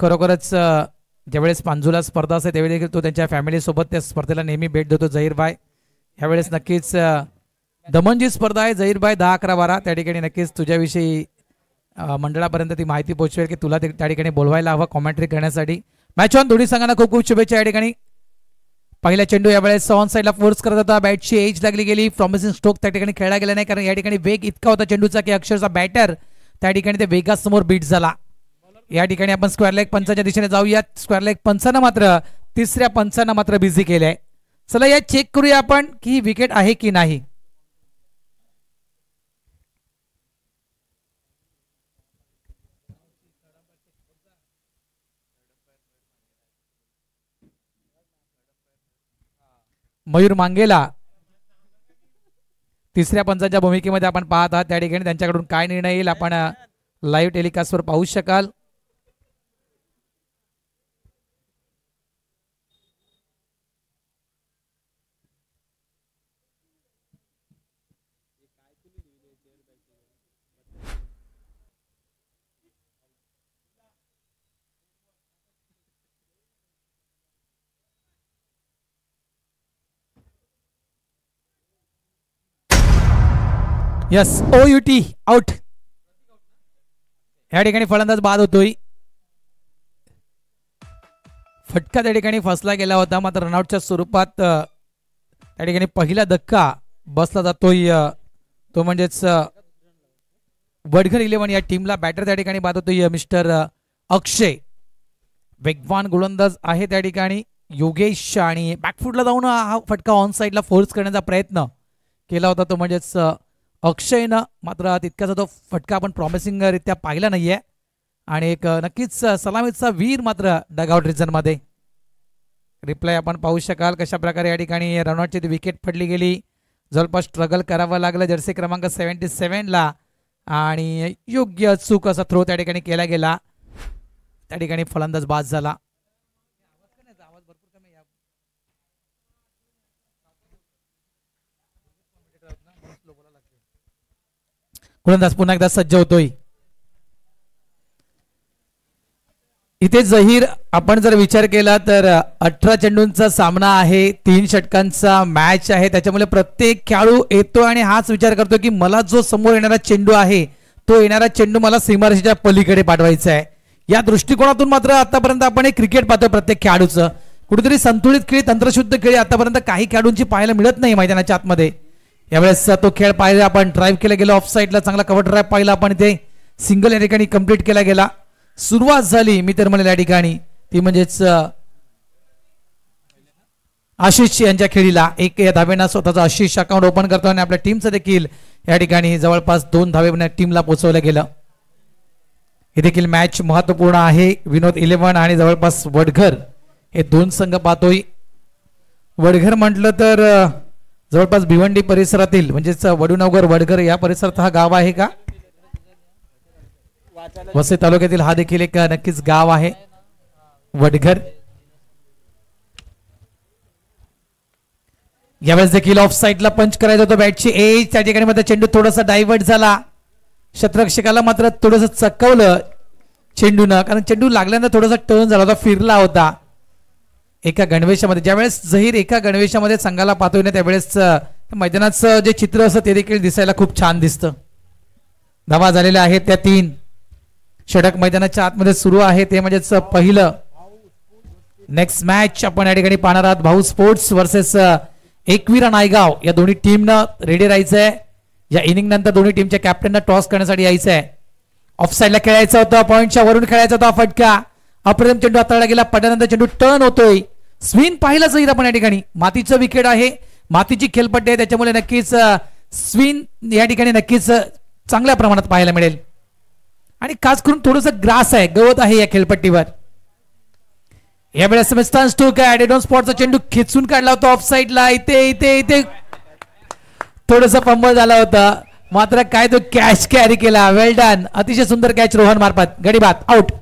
खरोखरच ज्यावेळेस पांजुला स्पर्धा असते त्यावेळी देखील तो त्यांच्या फॅमिलीसोबत त्या स्पर्धेला नेहमी भेट देतो झहीरभाई. यावेळेस नक्कीच दमनची स्पर्धा आहे झहीरभाई 10-11-12. त्या ठिकाणी नक्कीच तुझ्याविषयी मंडळापर्यंत ती माहिती पोहोचवेल की तुला त्या ठिकाणी बोलवायला हवं कॉमेंट्री करण्यासाठी. Match on. दोन्ही संघांना खूप खूप शुभेच्छा. या ठिकाणी पहिला चेंडू यावेळेस ऑन साईडला फोर्स करत होता. बॅटची एज लागली गेली. प्रॉमिसिंग स्ट्रोक त्या ठिकाणी खेळला गेला नाही, कारण या ठिकाणी वेग इतका होता चेंडूचा की अक्षरशः बॅटर त्या ठिकाणी ते वेगासमोर बीट झाला. या ठिकाणी आपण स्क्वेअर लेग पंचाच्या दिशेने जाऊयात. स्क्वेअर लेग पंचानं मात्र तिसऱ्या पंचानं मात्र बिझी केलंय. चला या चेक करूया आपण की ही विकेट आहे की नाही. मयूर मांगेला तिसऱ्या पंचाच्या भूमिकेमध्ये आपण पाहत आहात. त्या ठिकाणी त्यांच्याकडून काय निर्णय येईल आपण लाईव्ह टेलिकास्टवर पाहू शकाल. Yes, OUT out. या ठिकाणी फलंदाज बाद होतोय. फटका त्या ठिकाणी फसला गेला होता, मात्र रनआउटच्या स्वरूपात त्या ठिकाणी पहिला धक्का बसला जातोय. तो म्हणजेच वडघर 11 या टीमला. बॅटर त्या ठिकाणी बाद होतोय मिस्टर अक्षय. वेगवान गोलंदाज आहे त्या ठिकाणी योगेश, आणि बॅकफुटला जाऊन हा फटका ऑन साईडला फोर्स करण्याचा प्रयत्न केला होता तो म्हणजेच अक्षयनं. मात्र तितकाचा तो फटका आपण प्रॉमिसिंग रित्या पाहिला नाहीये, आणि एक नक्कीच सलामीचा वीर मात्र डगआउट रिजन मध्ये. रिप्लाय आपण पाहू शकाल कशा प्रकारे या ठिकाणी रनआउटची विकेट पडली गेली. जवळपास स्ट्रगल करावं लागलं जर्सी क्रमांक 77 ला, आणि योग्य चूक असा थ्रो त्या ठिकाणी केला गेला. त्या ठिकाणी फलंदाज बाद झाला. गोलंदाज पुन्हा एकदा सज्ज होतोय. इथे जहीर आपण जर विचार केला तर 18 चेंडूंचा सामना आहे, 3 षटकांचा मॅच आहे. त्याच्यामुळे प्रत्येक खेळाडू येतो आणि हाच विचार करतो की मला जो समोर येणारा चेंडू आहे तो येणारा चेंडू मला सीमारेषेच्या पलीकडे पाठवायचा आहे. या दृष्टिकोनातून मात्र आतापर्यंत आपण एक क्रिकेट पाहतोय प्रत्येक खेळाडूचं. कुठेतरी संतुलित खेळी, तंत्रशुद्ध खेळी आतापर्यंत काही खेळाडूंची पाहायला मिळत नाही मैदानाच्या आतमध्ये. यावेळेस तो खेळ पाहिला आपण. ड्राईव्ह केला गेला ऑफ साईडला, चांगला कव्हर ड्राईव्ह पाहिला आपण. इथे सिंगल या ठिकाणी कंप्लीट केला गेला. सुरुवात झाली मी तर म्हणेल या ठिकाणी ती म्हणजेच आशिष यांच्या खेळीला. एक या धावेनं स्वतःचा आशिष अकाउंट ओपन करतो, आणि आपल्या टीमचं देखील या ठिकाणी जवळपास 2 धावे टीमला पोहोचवलं गेलं. हे देखील मॅच महत्वपूर्ण आहे. विनोद 11 आणि जवळपास वडघर हे 2 संघ पाहतोय. वडघर म्हटलं तर जवळपास भिवंडी परिसरातील म्हणजेच वडूनगर वडघर या परिसरात हा गाव आहे का? वसई तालुक्यातील हा देखील एक नक्कीच गाव आहे वडघर. यावेळेस देखील ऑफ साईडला पंच करायचा होता. बॅटची एज त्या ठिकाणी मध्ये चेंडू थोडासा डायव्हर्ट झाला. क्षेत्ररक्षकाला मात्र थोडंसं चकवलं चेंडूनं, कारण चेंडू लागल्यानंतर थोडासा टर्न झाला होता, फिरला होता एका गणवेशामध्ये. ज्यावेळेस जहीर एका गणवेशामध्ये संघाला पाहतोय ना त्यावेळेस मैदानाचं जे चित्र असतं ते देखील दिसायला खूप छान दिसतं. धावा झालेल्या आहेत त्या 3. षटक मैदानाच्या आतमध्ये सुरू आहे ते म्हणजेच पहिलं. नेक्स्ट मॅच आपण या ठिकाणी पाहणार आहात. भाऊ स्पोर्ट्स वर्सेस एकविरा नायगाव. या दोन्ही टीमनं रेडी राहायचंय. या इनिंग नंतर दोन्ही टीमच्या कॅप्टनना टॉस करण्यासाठी यायचं आहे. ऑफ साईडला खेळायचा होता, पॉइंटच्या वरून खेळायचा होता फटका. अप्रतिम चेंडू हाताळला गेला. पडल्यानंतर चेंडू टर्न होतोय. स्विन पाहिला जाईल आपण या ठिकाणी. मातीचं विकेट आहे, मातीची खेळपट्टी आहे, त्याच्यामुळे नक्कीच स्विन या ठिकाणी नक्कीच चांगल्या प्रमाणात पाहायला मिळेल. आणि खास करून थोडंसं ग्रास आहे, गवत आहे या खेळपट्टीवर. यावेळेस समजतान स्टोक आहे. डेडॉन स्पॉटचा चेंडू खेचून काढला होता ऑफ साईडला. इथे इथे इथे थोडंसं फंबल झाला होता, मात्र काय तो कॅच कॅरी केला. Well done. अतिशय सुंदर कॅच रोहन मार्फत. गडी बाद. आउट.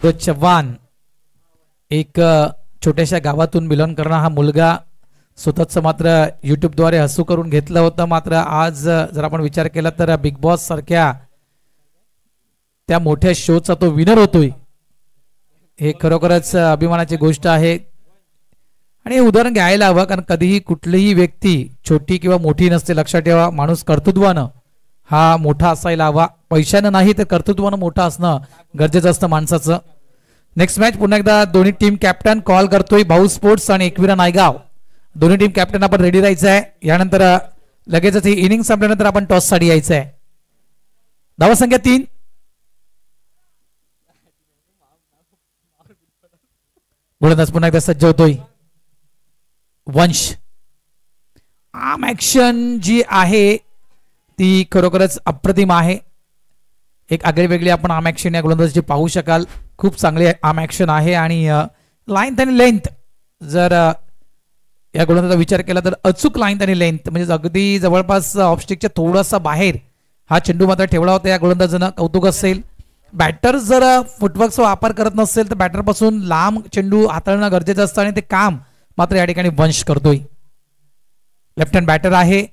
युवराज चव्हाण एक छोट्याशा गावातून बिलॉंग करणारा हा मुलगा स्वतःच मात्र युट्यूबद्वारे हसू करून घेतलं होतं. मात्र आज जर आपण विचार केला तर बिग बॉस सारख्या त्या मोठ्या शोचा तो विनर होतोय. हे खरोखरच अभिमानाची गोष्ट आहे आणि हे उदाहरण घ्यायला हवं. कारण कधीही कुठलीही व्यक्ती छोटी किंवा मोठी नसते. लक्षात ठेवा, माणूस कर्तृत्वानं हा मोठा असायला हवा. पैशानं नाही तर कर्तृत्वानं मोठा असणं गरजेचं असतं माणसाचं. नेक्स्ट मॅच पुन्हा एकदा दोन्ही टीम कॅप्टन कॉल करतोय. भाऊ स्पोर्ट्स आणि एकविरा नायगाव दोन्ही टीम कॅप्टन आपण रेडी राहायचं आहे. यानंतर लगेचच ही इनिंग संपल्यानंतर आपण टॉस साठी यायचं आहे. धावा संख्या 3. गोलंदाज पुन्हा एकदा सज्ज होतोय. वंश आम ऍक्शन जी आहे ती खरोखरच अप्रतिम आहे. एक आगळी वेगळी आपण आम ऍक्शन या गोलंदाजी पाहू शकाल. खूप चांगली आम ऍक्शन आहे आणि लाईन आणि लेंथ जर या गोलंदाजाचा विचार केला तर अचूक लाईन आणि लेंथ म्हणजे अगदी जवळपास ऑफस्टिकच्या थोडासा बाहेर हा चेंडू मात्र ठेवला होता या गोलंदाजानं. कौतुक असेल. बॅटर जर फुटवर्कचा वापर करत नसेल तर बॅटर पासून लांब चेंडू हाताळणं गरजेचं असतं आणि ते काम मात्र या ठिकाणी वंश करतोय. लेफ्ट हँड बॅटर आहे.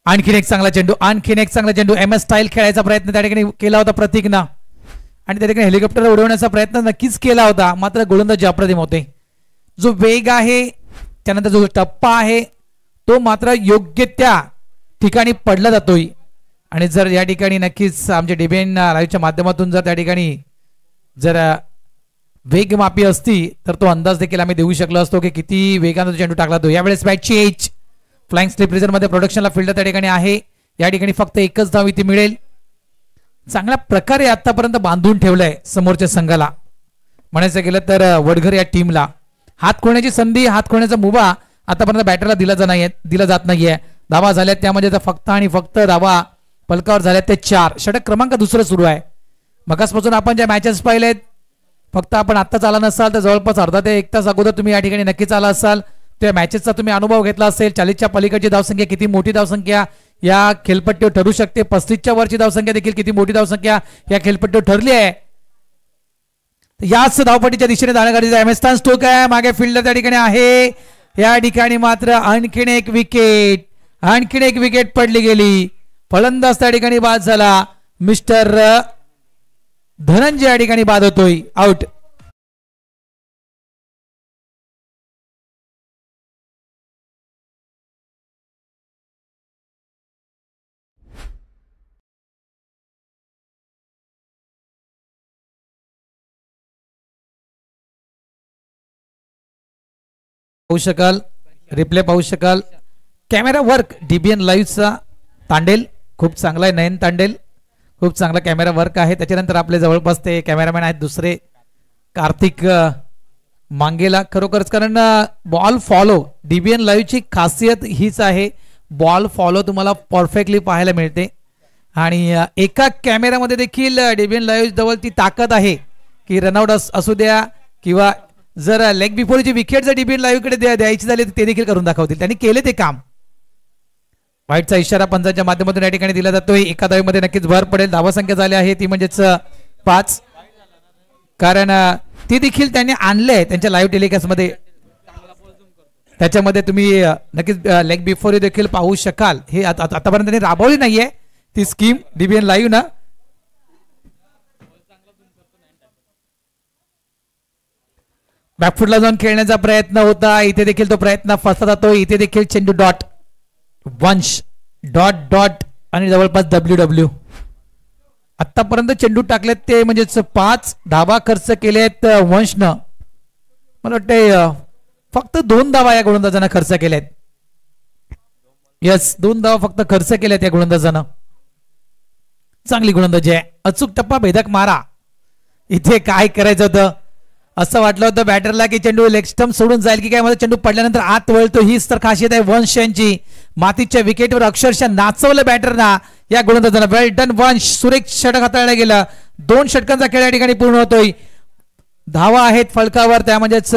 आणखीन एक चांगला चेंडू एम एस स्टाईल खेळायचा प्रयत्न त्या ठिकाणी केला होता प्रतीकनं आणि त्या ठिकाणी हेलिकॉप्टर उडवण्याचा प्रयत्न नक्कीच केला होता. मात्र गोलंदाज अप्रतिम होते. जो वेग आहे त्यानंतर जो टप्पा आहे तो मात्र योग्य त्या ठिकाणी पडला जातोय. आणि जर या ठिकाणी नक्कीच आमच्या डीबीएन लाईव्हच्या माध्यमातून जर त्या ठिकाणी जर वेगमापी असती तर तो अंदाज देखील आम्ही देऊ शकलो असतो की किती वेगाने चेंडू टाकला तो. यावेळेस बॅटची एज फ्लाइंग स्लिप रिझन मध्ये प्रोडक्शनला फिल्डर त्या ठिकाणी आहे. या ठिकाणी फक्त एकच धाव इथे मिळेल. चांगल्या प्रकारे आतापर्यंत बांधून ठेवलंय समोरच्या संघाला. म्हणायचं गेलं तर वडघर या टीमला हात खोळण्याची संधी, हात खोळण्याचा मुभा आतापर्यंत बॅटरला दिला जात नाहीये. धावा झाल्यात त्यामध्ये फक्त आणि फक्त धावा पलकावर झाल्यात ते 4. षटक क्रमांक 2 सुरू आहे. मगासपासून आपण ज्या मॅचेस पाहिलेत फक्त आपण आत्ताच आला नसाल तर जवळपास अर्धा ते 1 तास अगोदर तुम्ही या ठिकाणी नक्कीच आला असाल. त्या मॅचेसचा तुम्ही अनुभव घेतला असेल. 40च्या पलीकडची धावसंख्या किती मोठी धावसंख्या या खेळपट्टीवर ठरू शकते. 35च्या वरची धावसंख्या देखील किती मोठी धावसंख्या या खेळपट्टीवर ठरली आहे. याच धावपट्टीच्या दिशेने जाणं गरजेचं आहे. एमएस स्टोक आहे. मागे फिल्डर त्या ठिकाणी आहे. या ठिकाणी मात्र आणखीन एक विकेट पडली गेली. फलंदाज त्या ठिकाणी बाद झाला. मिस्टर धनंजय या ठिकाणी बाद होतोय. आउट. पाहू शकाल, रिप्ले पाहू शकाल. कॅमेरा वर्क डीबीएन लाईव्हचा तांडेल खूप चांगला आहे. नयन तांडेल खूप चांगला कॅमेरा वर्क आहे. त्याच्यानंतर आपले जवळपास ते कॅमेरामॅन आहेत दुसरे कार्तिक मांगेला. खरोखरच कारण बॉल फॉलो डीबीएन लाईव्हची खासियत हीच आहे. बॉल फॉलो तुम्हाला परफेक्टली पाहायला मिळते आणि एका कॅमेरामध्ये देखील डीबीएन लाईव्ह जवळ ती ताकद आहे की रनआउट असू द्या किंवा जर लेग बिफोरची विकेट जर डीबीएन लाईव्ह कडे द्यायची झाली तर ते देखील करून दाखवतील. त्यांनी केले ते काम. वाईटचा इशारा पंचांच्या माध्यमातून या ठिकाणी दिला जातोय. एका धावेमध्ये नक्कीच भर पडेल. धावा संख्या झाली आहे ती म्हणजेच 5. कारण ती देखील त्यांनी आणले त्यांच्या लाईव्ह टेलिकास्ट मध्ये. त्याच्यामध्ये तुम्ही नक्कीच लेग बिफोर देखील पाहू शकाल. हे आतापर्यंत त्यांनी राबवली नाहीये ती स्कीम डीबीएन लाईव्ह ना. बॅकफुटला जाऊन खेळण्याचा प्रयत्न होता. इथे देखील तो प्रयत्न फसला जातो. इथे देखील चेंडू डॉट. वंश डॉट आणि जवळपास WW. आतापर्यंत चेंडू टाकलेत ते म्हणजेच 5 धावा खर्च केलेत वंशनं. मला वाटतं फक्त 2 धावा या गोलंदाजानं खर्च केल्यात. यस, 2 धावा फक्त खर्च केल्यात या गोलंदाजानं. चांगली गोलंदाजी आहे. अचूक टप्पा भेदक मारा. इथे काय करायचं होतं असं वाटलं होतं बॅटरला की चेंडू लेग स्टंप सोडून जाईल की काय. मध्ये चेंडू पडल्यानंतर आत वळतो. हीच तर खासियत आहे वंश यांची. मातीच्या विकेटवर अक्षरशः नाचवलं बॅटरना या गोलंदाजाला. वेल डन वंश. सुरेख षटक हाताळलं गेलं. 2 षटकांचा खेळ या ठिकाणी पूर्ण होतोय. धावा आहेत फलकावर त्या म्हणजेच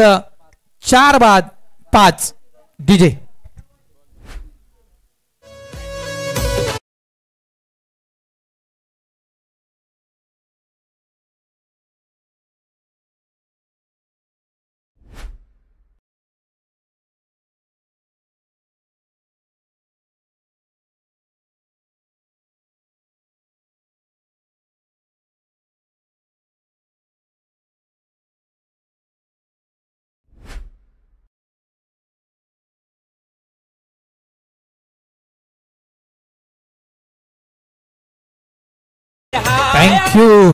4 बाद 5. DJ thank you.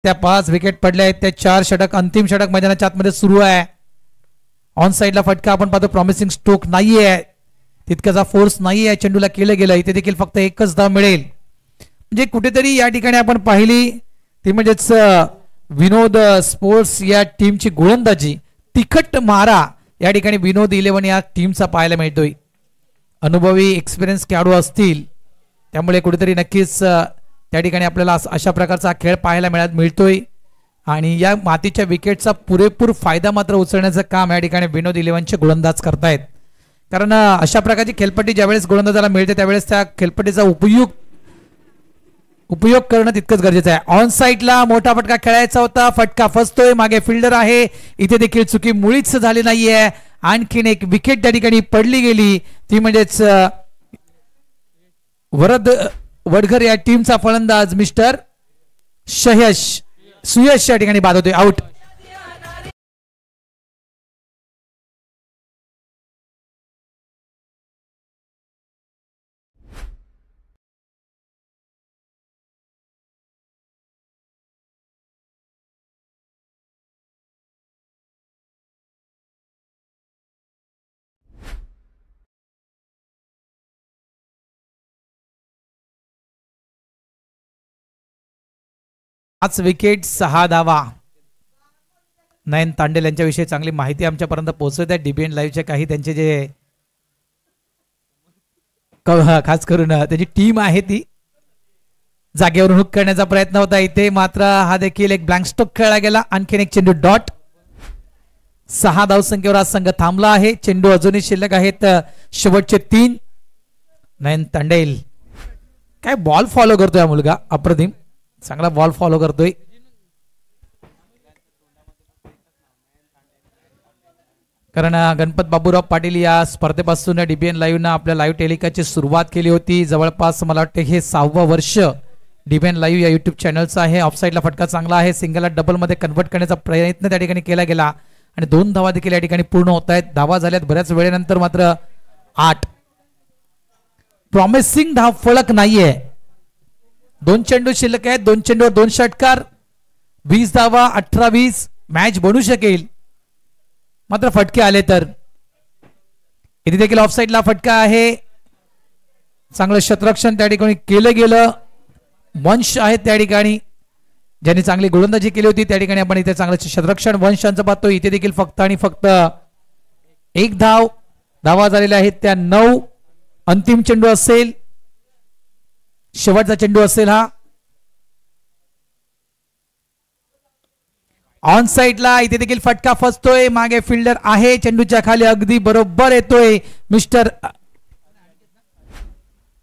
त्या 5 विकेट पडल्या आहेत, त्या 4 षटक, अंतिम षटक मैदानाच्या आतमध्ये सुरू आहे. ऑन साइडला फटका आपण पाहतो, प्रॉमिसिंग स्ट्रोक नाहीये, तितकाचा फोर्स नाहीये, चेंडूला केलं गेलं. इथे देखील फक्त एकच धाव मिळेल. म्हणजे कुठेतरी या ठिकाणी आपण पाहिली ती म्हणजेच विनोद स्पोर्ट्स या टीमची गोलंदाजी, तिखट मारा या ठिकाणी विनोद 11 या टीमचा पाहायला मिळतोय. अनुभवी एक्सपिरियन्स खेळाडू असतील, त्यामुळे कुठेतरी नक्कीच त्या ठिकाणी आपल्याला अशा प्रकारचा खेळ पाहायला मिळतोय. आणि या मातीच्या विकेटचा पुरेपूर फायदा मात्र उचलण्याचं काम या ठिकाणी विनोद 11चे गोलंदाज करतायत. कारण अशा प्रकारची खेळपट्टी ज्यावेळेस गोलंदाजाला मिळते त्यावेळेस त्या खेळपट्टीचा उपयोग करणं तितकंच गरजेचं आहे. ऑन साइडला मोठा फटका खेळायचा होता, फटका फसतोय, मागे फिल्डर आहे, इथे देखील चुकी मुळीच झाली नाहीये. आणखीन एक विकेट त्या ठिकाणी पडली गेली, ती म्हणजेच वडघर या टीमचा फलंदाज मिस्टर सुयश या ठिकाणी बाद होतोय, आउट. पाच विकेट 6 धावा. नयन तांडेल यांच्याविषयी चांगली माहिती आमच्यापर्यंत पोहोचवत आहे. डीबीएन लाईव्हचे काही त्यांचे जे खास करून त्याची टीम आहे ती जागेवरून हुक करण्याचा प्रयत्न होता. इथे मात्र हा देखील एक ब्लँक स्ट्रोक खेळला गेला. आणखीन एक चेंडू डॉट. 6 धावसंख्येवर आज संघ थांबला आहे. चेंडू अजूनही शिल्लक आहेत, शेवटचे 3. नयन तांडेल काय बॉल फॉलो करतोय हा मुलगा, अप्रतिम चांगला बॉल फॉलो करतोय. कारण गणपत बाबूराव पाटील या स्पर्धेपासून डीबीएन लाईव्ह ना आपल्या लाईव्ह टेलिकास्टची सुरुवात केली होती. जवळपास मला वाटते हे 6वं वर्ष डीबीएन लाईव्ह या युट्यूब चॅनलचं आहे. ऑफसाईडला फटका चांगला आहे, सिंगलला डबल मध्ये कन्वर्ट करण्याचा प्रयत्न त्या ठिकाणी केला गेला आणि 2 धावा देखील या ठिकाणी पूर्ण होत आहेत. धावा झाल्यात बऱ्याच वेळेनंतर, मात्र 8. प्रॉमिसिंग धाव फलक नाहीये. 2 चेंडू शिल्लक आहेत, 2 चेंडूवर 2 षटकार, 20 धावा, 18-20 मॅच बनू शकेल, मात्र फटके आले तर. इथे देखील ऑफसाईडला फटका आहे. चांगलं क्षेत्ररक्षण त्या ठिकाणी केलं गेलं. वंश आहेत त्या ठिकाणी ज्यांनी चांगली गोलंदाजी केली होती, त्या ठिकाणी आपण इथे चांगलं क्षेत्ररक्षण वंशांचं पाहतो. इथे देखील फक्त आणि फक्त 1 धाव. धावा झालेल्या आहेत त्या 9. अंतिम चेंडू असेल, शेवटचा चेंडू असेल हा. ऑन साइडला इथे देखील फटका फसतोय, मागे फिल्डर आहे, चेंडूच्या खाली अगदी बरोबर येतोय मिस्टर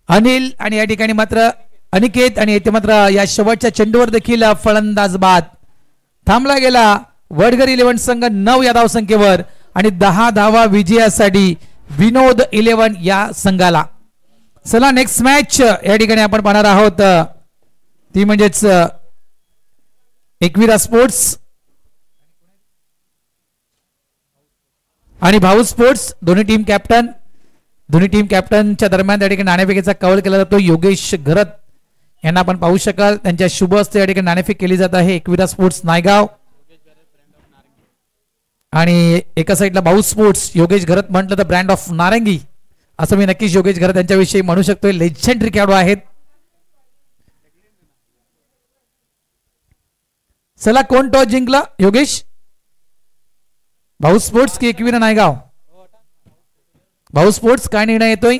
अनिल. आणि या ठिकाणी मात्र अनिकेत, आणि इथे मात्र या शेवटच्या चेंडूवर देखील फलंदाज बाद. थांबला गेला वडघर 11 संघ 9 या धावसंख्येवर आणि 10 धावा विजयासाठी विनोद 11 या संघाला. चला नेक्स्ट मॅच या ठिकाणी आपण पाहणार आहोत, ती म्हणजेच एकविरा स्पोर्ट्स आणि भाऊ स्पोर्ट्स. दोन्ही टीम कॅप्टनच्या दरम्यान त्या ठिकाणी नाणेफेकीचा कौल केला जातो. योगेश घरत यांना आपण पाहू शकाल, त्यांच्या शुभ हस्ते या ठिकाणी नाणेफेक केली जात आहे. एकविरा स्पोर्ट्स नायगाव आणि एका साईडला भाऊ स्पोर्ट्स. योगेश घरत म्हटलं तर ब्रँड ऑफ नारंगी असं मी नक्कीच योगेश घरत यांच्याविषयी म्हणू शकतोय. लेजेंडरी खेळाडू आहेत. चला कोण टॉस जिंकला, योगेश? भाऊ स्पोर्ट्स की एकविरा नायगाव? भाऊ स्पोर्ट्स. काय निर्णय येतोय?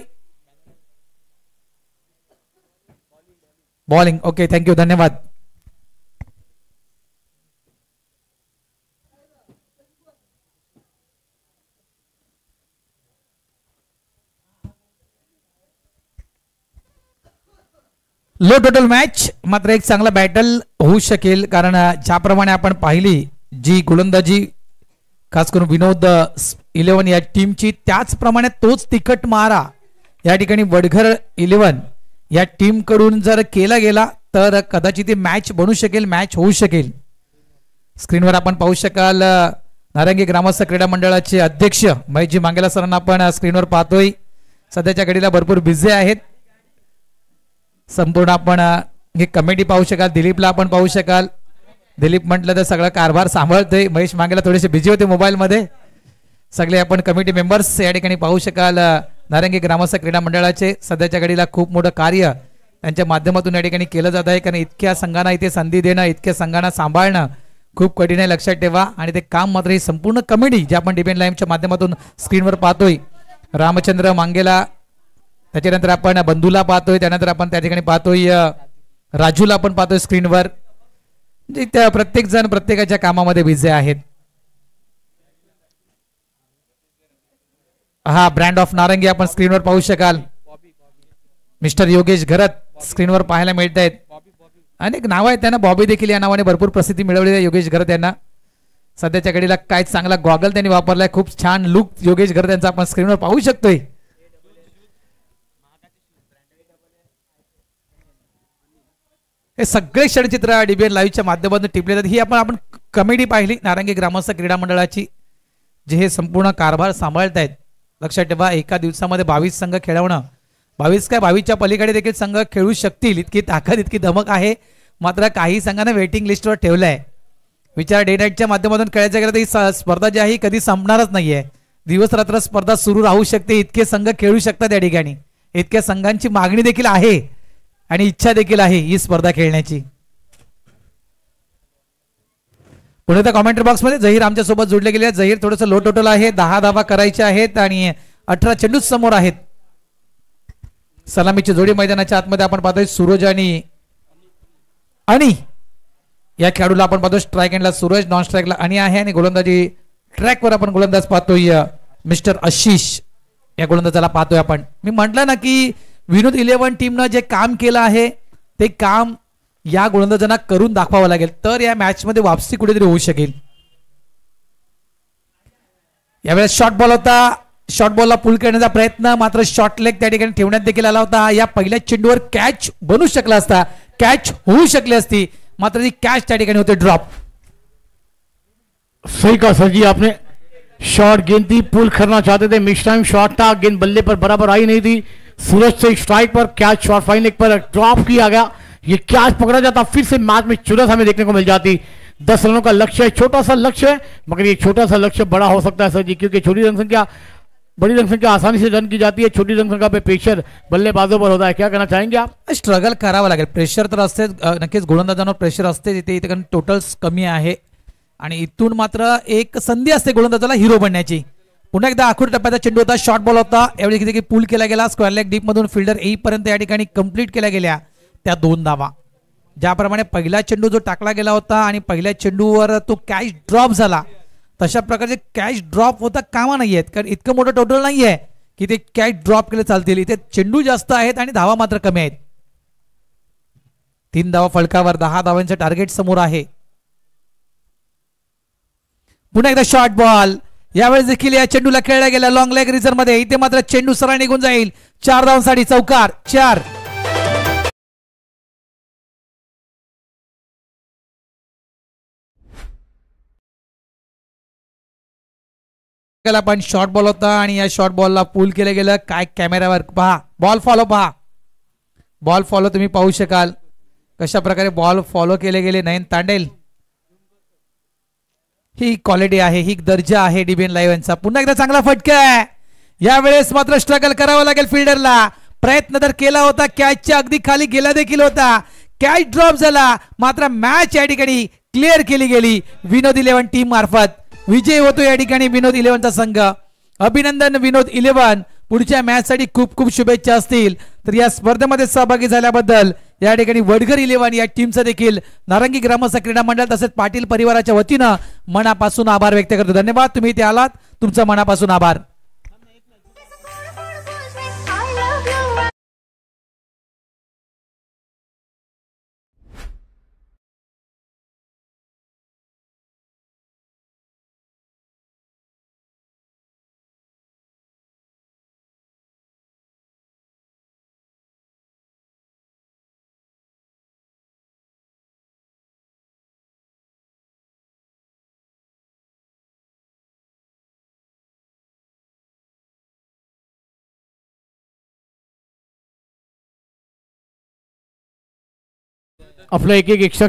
बॉलिंग. ओके, थँक्यू, धन्यवाद. लो टोटल मॅच, मात्र एक चांगला बॅटल होऊ शकेल. कारण ज्याप्रमाणे आपण पाहिली जी गोलंदाजी खास करून विनोद 11 या टीमची, त्याचप्रमाणे तोच तिखट मारा या ठिकाणी वडघर 11 या टीम कडून जर केला गेला तर कदाचित ती मॅच बनू शकेल, मॅच होऊ शकेल. स्क्रीनवर आपण पाहू शकाल नारंगी ग्रामस्थ क्रीडा मंडळाचे अध्यक्ष महेशजी मांगेला सरांना आपण स्क्रीनवर पाहतोय. सध्याच्या घडीला भरपूर बिझी आहेत. संपूर्ण आपण ही कमिटी पाहू शकाल. दिलीपला आपण पाहू शकाल. दिलीप म्हटलं तर सगळा कारभार सांभाळतोय. महेश मांगेला थोडेसे बिझी होते मोबाईल मध्ये. सगळे आपण कमिटी मेंबर्स या ठिकाणी पाहू शकाल. नारंगी ग्रामस्थ क्रीडा मंडळाचे सध्याच्या घडीला खूप मोठं कार्य त्यांच्या माध्यमातून या ठिकाणी केलं जात आहे. कारण इतक्या संघांना इथे संधी देणं, इतक्या संघांना सांभाळणं खूप कठीण आहे, लक्षात ठेवा. आणि ते काम मात्र ही संपूर्ण कमिटी जे आपण डिबेन लाईव्हच्या माध्यमातून स्क्रीनवर पाहतोय. रामचंद्र मांगेला, त्याच्यानंतर आपण बंधूला पाहतोय, त्यानंतर आपण त्या ठिकाणी पाहतोय राजूला आपण पाहतोय स्क्रीनवर. त्या प्रत्येक जण प्रत्येकाच्या कामामध्ये बिझी आहेत. हा ब्रँड ऑफ नारंगी आपण स्क्रीनवर पाहू शकाल. मिस्टर योगेश घरत स्क्रीनवर पाहायला मिळत आहेत. अनेक नाव आहेत त्यांना. बॉबी देखील या नावाने भरपूर प्रसिद्धी मिळवलेली आहे योगेश घरत यांना. सध्याच्या घडीला काय चांगला गॉगल त्यांनी वापरलाय. खूप छान लुक योगेश घरत यांचा आपण स्क्रीनवर पाहू शकतोय. हे सगळे षडचित्र डीबीएन लाईव्हच्या माध्यमातून टिपले जातात. ही आपण कमिटी पाहिली नारंगी ग्रामस्थ क्रीडा मंडळाची, जे हे संपूर्ण कारभार सांभाळतायत. लक्षात ठेवा, एका दिवसामध्ये 22 संघ खेळवणं, 22 काय 22च्या पलीकडे देखील संघ खेळू शकतील इतकी ताकद, इतकी धमक आहे. मात्र काही संघांना वेटिंग लिस्टवर ठेवलंय. विचार डे नाईटच्या माध्यमातून खेळायचं गेलं तर ही स्पर्धा जी आहे कधी संपणारच नाहीये. दिवस रात्र स्पर्धा सुरू राहू शकते. इतके संघ खेळू शकतात या ठिकाणी. इतक्या संघांची मागणी देखील आहे आणि इच्छा देखील आहे ही स्पर्धा खेळण्याची. पुणे त्या कॉमेंट्री बॉक्स मध्ये जहीर आमच्या सोबत जोडले गेले आहेत. जहीर थोडंसं लो टोटल आहे, 10 धावा करायच्या आहेत आणि 18 चेंडू समोर आहेत. सलामीची जोडी मैदानाच्या आतमध्ये आपण पाहतोय सूरज आणि या खेळाडूला आपण पाहतोय स्ट्राईक एंडला सूरज, नॉन स्ट्राईकला आणि आहे आणि गोलंदाजी ट्रॅकवर आपण गोलंदाज पाहतोय मिस्टर आशिष या गोलंदाजाला पाहतोय आपण. मी म्हटलं ना की विनोद 11 टीमनं जे काम केलं आहे ते काम या गोलंदाजांना करून दाखवावं लागेल, तर या मॅच मध्ये वापसी कुठेतरी होऊ शकेल. यावेळेस शॉर्ट बॉल होता. शॉर्ट बॉलला पुल करण्याचा प्रयत्न, मात्र शॉर्ट लेग त्या ठिकाणी ठेवण्यात देखील आला होता. या पहिल्या चेंडूवर कॅच बनू शकला असता, कॅच होऊ शकली असती, मात्र ती कॅच त्या ठिकाणी होते ड्रॉप. सही कहा सर जी आपने. शॉर्ट गेंद थी, पुल करना चाहते थे, मिस टाइम शॉट था, गेंद बल्ले पर बराबर आई नहीं थी. सूरज से स्ट्राइक पर कैच, शॉर्ट फाइन लेग पर ड्रॉप किया गया. ये कैच पकड़ा जाता, फिर से मैच में चुनौती हमें देखने को मिल जाती. 10 रनों का लक्ष्य है, छोटा सा लक्ष्य है, मगर ये छोटा सा लक्ष्य बड़ा हो सकता है सर जी, क्योंकि छोटी रन संख्या, बड़ी रन संख्या आसानी से रन की जाती है. छोटी रन संख्या पे प्रेशर बल्लेबाजों पर होता है. क्या कहना चाहेंगे आप? स्ट्रगल करावं लागेल. प्रेशर तर असते नक्कीच, गोलंदाजांवर प्रेशर असते. इथे टोटल्स कमी आहे आणि इथून मात्र एक संधी असते गोलंदाजाला हिरो बनण्याची. पुन्हा एकदा आखूड टप्प्याचा चेंडू होता, शॉर्ट बॉल होता. यावेळी किती पूल केला गेला, स्क्वेअर लेग डीप मधून फिल्डर येईपर्यंत या ठिकाणी कंप्लीट केल्या गेल्या त्या 2 धावा. ज्याप्रमाणे पहिला चेंडू जो टाकला गेला होता आणि पहिल्या चेंडूवर तो कॅच ड्रॉप झाला, तशा प्रकारचे कॅच ड्रॉप होता कामा नाहीयेत. कारण इतकं मोठं टोटल नाहीये की ते कॅच ड्रॉप केले चालतील. इथे चेंडू जास्त आहेत आणि धावा मात्र कमी आहेत. 3 धावा फलकावर, 10 धावांचं टार्गेट समोर आहे. पुन्हा एकदा शॉर्ट बॉल. यावेळेस देखील या चेंडूला खेळला गेला लॉंग लेग रिझर्व मध्ये. इथे मात्र चेंडू सरळ निघून जाईल. 4 धावांसाठी चौकार. 4. पण शॉर्ट बॉल होता आणि या शॉर्ट बॉलला पूल केलं गेलं. काय कॅमेऱ्यावर पहा, बॉल फॉलो पहा, बॉल फॉलो तुम्ही पाहू शकाल कशा प्रकारे बॉल फॉलो केले गेले. नयन तांडेल, ही क्वालिटी आहे, ही दर्जा आहे डीबीएन लाईव्ह यांचा. पुन्हा एकदा चांगला फटका आहे. यावेळेस मात्र स्ट्रगल करावं लागेल फिल्डरला. प्रयत्न तर केला होता, कॅचच्या अगदी खाली गेला देखील होता, कॅच ड्रॉप झाला, मात्र मॅच या ठिकाणी क्लिअर केली गेली विनोद 11 टीम मार्फत. विजय होतो या ठिकाणी विनोद 11चा संघ. अभिनंदन विनोद 11. पुढच्या मॅच साठी खूप खूप शुभेच्छा असतील. तर या स्पर्धेमध्ये सहभागी झाल्याबद्दल या ठिकाणी वडघर 11 या टीमचा देखील नारंगी ग्रामस्थ क्रीडा मंडळ तसेच पाटील परिवाराच्या वतीनं मनापासून आभार व्यक्त करतो. धन्यवाद, तुम्ही इथे आलात, तुमचा मनापासून आभार. आपलं एक एक एक्स्ट्रा